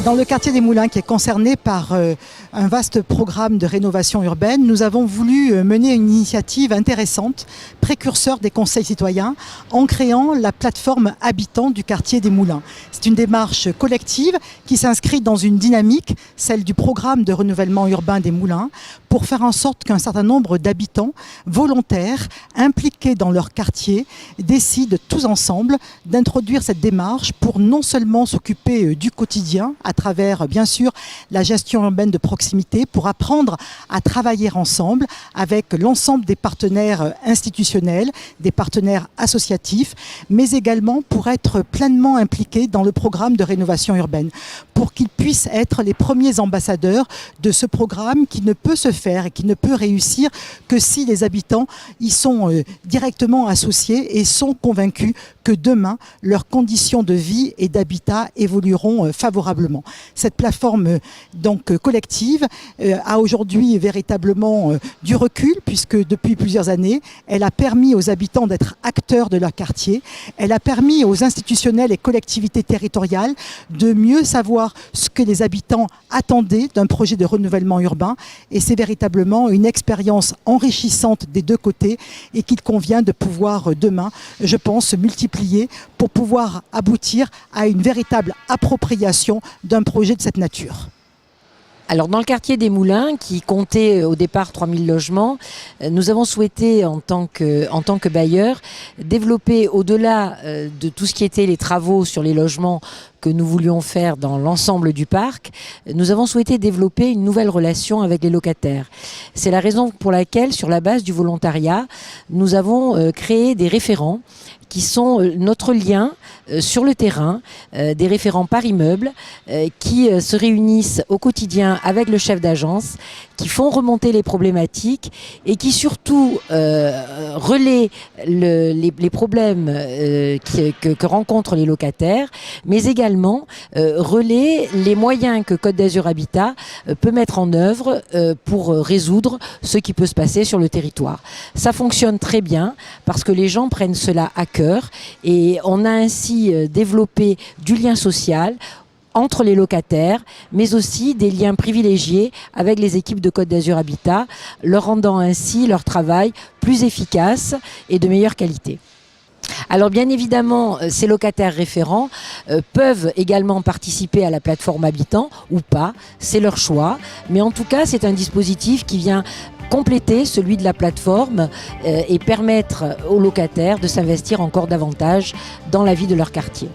Dans le quartier des Moulins, qui est concerné par un vaste programme de rénovation urbaine, nous avons voulu mener une initiative intéressante, précurseur des conseils citoyens, en créant la plateforme Habitants du quartier des Moulins. C'est une démarche collective qui s'inscrit dans une dynamique, celle du programme de renouvellement urbain des Moulins, pour faire en sorte qu'un certain nombre d'habitants volontaires, impliqués dans leur quartier, décident tous ensemble d'introduire cette démarche pour non seulement s'occuper du quotidien, à travers, bien sûr, la gestion urbaine de proximité, pour apprendre à travailler ensemble avec l'ensemble des partenaires institutionnels, des partenaires associatifs, mais également pour être pleinement impliqués dans le programme de rénovation urbaine, pour qu'ils puissent être les premiers ambassadeurs de ce programme qui ne peut se faire et qui ne peut réussir que si les habitants y sont directement associés et sont convaincus que demain, leurs conditions de vie et d'habitat évolueront favorablement. Cette plateforme donc collective a aujourd'hui véritablement du recul, puisque depuis plusieurs années, elle a permis aux habitants d'être acteurs de leur quartier. Elle a permis aux institutionnels et collectivités territoriales de mieux savoir ce que les habitants attendaient d'un projet de renouvellement urbain. Et c'est véritablement une expérience enrichissante des deux côtés et qu'il convient de pouvoir demain, je pense, multiplier pour pouvoir aboutir à une véritable appropriation d'un projet de cette nature. Alors dans le quartier des Moulins, qui comptait au départ 3000 logements, nous avons souhaité en tant que bailleur développer au-delà de tout ce qui était les travaux sur les logements que nous voulions faire dans l'ensemble du parc, nous avons souhaité développer une nouvelle relation avec les locataires. C'est la raison pour laquelle, sur la base du volontariat, nous avons créé des référents qui sont notre lien sur le terrain, des référents par immeuble qui se réunissent au quotidien avec le chef d'agence, qui font remonter les problématiques et qui surtout relaient les problèmes que rencontrent les locataires, mais également relaient les moyens que Côte d'Azur Habitat peut mettre en œuvre pour résoudre ce qui peut se passer sur le territoire. Ça fonctionne très bien parce que les gens prennent cela à cœur et on a ainsi développé du lien social entre les locataires, mais aussi des liens privilégiés avec les équipes de Côte d'Azur Habitat, leur rendant ainsi leur travail plus efficace et de meilleure qualité. Alors bien évidemment, ces locataires référents peuvent également participer à la plateforme Habitants ou pas, c'est leur choix, mais en tout cas c'est un dispositif qui vient compléter celui de la plateforme et permettre aux locataires de s'investir encore davantage dans la vie de leur quartier.